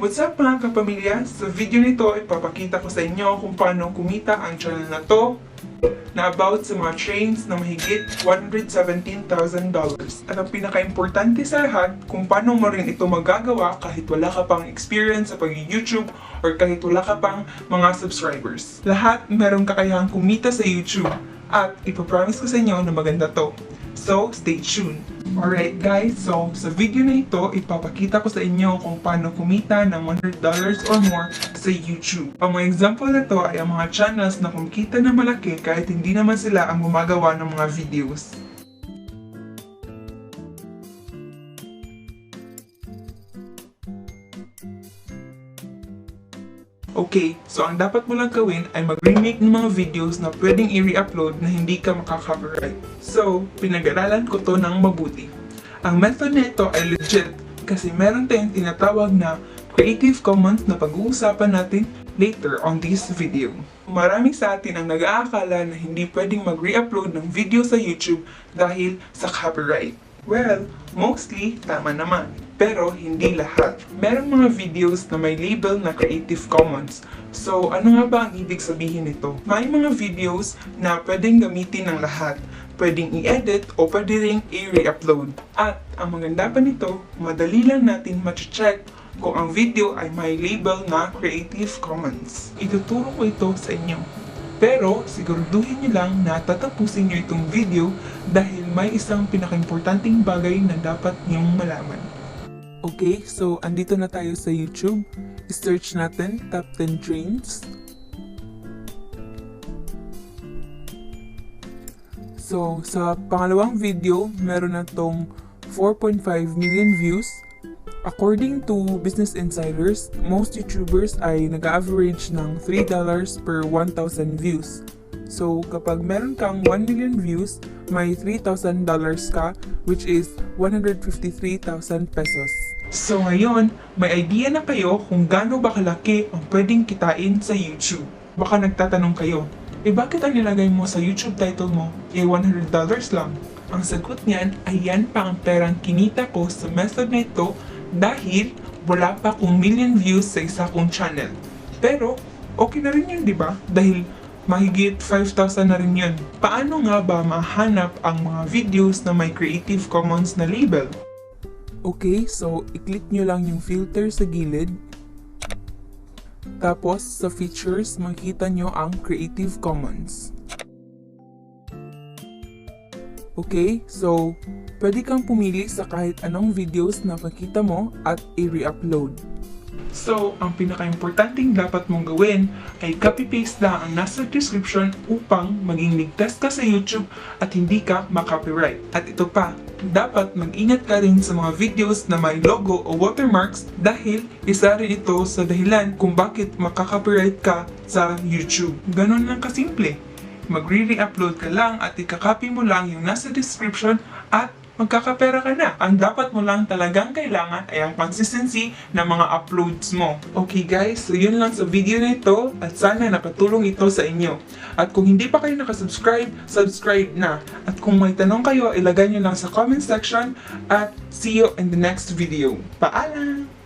What's up mga kapamilya? Sa video nito, ipapakita ko sa inyo kung paano kumita ang channel na to na about sa mga trains na mahigit $117,000. At ang pinaka-importante sa lahat, kung paano mo rin ito magagawa kahit wala ka pang experience sa pag-YouTube or kahit wala ka pang mga subscribers. Lahat meron kakayahang kumita sa YouTube at ipapromise ko sa inyo na maganda to. So, stay tuned! Alright guys, so sa video na ito, ipapakita ko sa inyo kung paano kumita ng $100 or more sa YouTube. Ang mga example na to ay ang mga channels na kumikita na malaki kahit hindi naman sila ang gumagawa ng mga videos. Okay, so ang dapat mo lang gawin ay mag-remake ng mga videos na pwedeng i-re-upload na hindi ka makaka-copyright. So, pinag-aralan ko to ng mabuti. Ang method nito ay legit kasi meron tayong tinatawag na Creative Commons na pag-uusapan natin later on this video. Marami sa atin ang nag-aakala na hindi pwedeng mag-re-upload ng video sa YouTube dahil sa copyright. Well, mostly tama naman. Pero hindi lahat. Merong mga videos na may label na Creative Commons. So, ano nga ba ang ibig sabihin nito? May mga videos na pwedeng gamitin ng lahat. Pwedeng i-edit o pwede ring i-re-upload. At ang maganda pa nito, madali lang natin ma-check kung ang video ay may label na Creative Commons. Ituturo ko ito sa inyo. Pero siguraduhin nyo lang na tatapusin nyo itong video dahil may isang pinaka-importanting bagay na dapat nyong malaman. Okay, so andito na tayo sa YouTube. I-search natin Top 10 Trains. So, sa pangalawang video, meron na tong 4.5 million views. According to Business Insiders, most YouTubers ay nag-average ng $3 per 1,000 views. So, kapag meron kang 1 million views, may $3,000 ka, which is 153,000 pesos. So ngayon, may idea na kayo kung gaano ba kalaki ang pwedeng kitain sa YouTube. Baka nagtatanong kayo, bakit ang nilagay mo sa YouTube title mo $100 lang? Ang sagot niyan ay yan pa ang perang kinita ko sa method na ito dahil wala pa akong million views sa isa kong channel. Pero okay na rin yun, di ba? Dahil mahigit 5,000 na rin yun. Paano nga ba mahanap ang mga videos na may Creative Commons na label? Okay, so i-click nyo lang yung filter sa gilid. Tapos sa features, makikita nyo ang Creative Commons. Okay, so pwede kang pumili sa kahit anong videos na makita mo at i-re-upload. So, ang pinaka-importanting dapat mong gawin ay copy-paste lang ang nasa description upang maging ligtas ka sa YouTube at hindi ka makopyright. At ito pa, dapat mag-ingat ka rin sa mga videos na may logo o watermarks dahil isa rin ito sa dahilan kung bakit makaka-copyright ka sa YouTube. Ganon lang kasimple. Magre-re-upload ka lang at ikakopy mo lang yung nasa description at magkakapera ka na. Ang dapat mo lang talagang kailangan ay ang consistency ng mga uploads mo. Okay guys, so yun lang sa video na ito at sana nakatulong ito sa inyo. At kung hindi pa kayo nakasubscribe, subscribe na. At kung may tanong kayo, ilagay nyo lang sa comment section at see you in the next video. Paalam!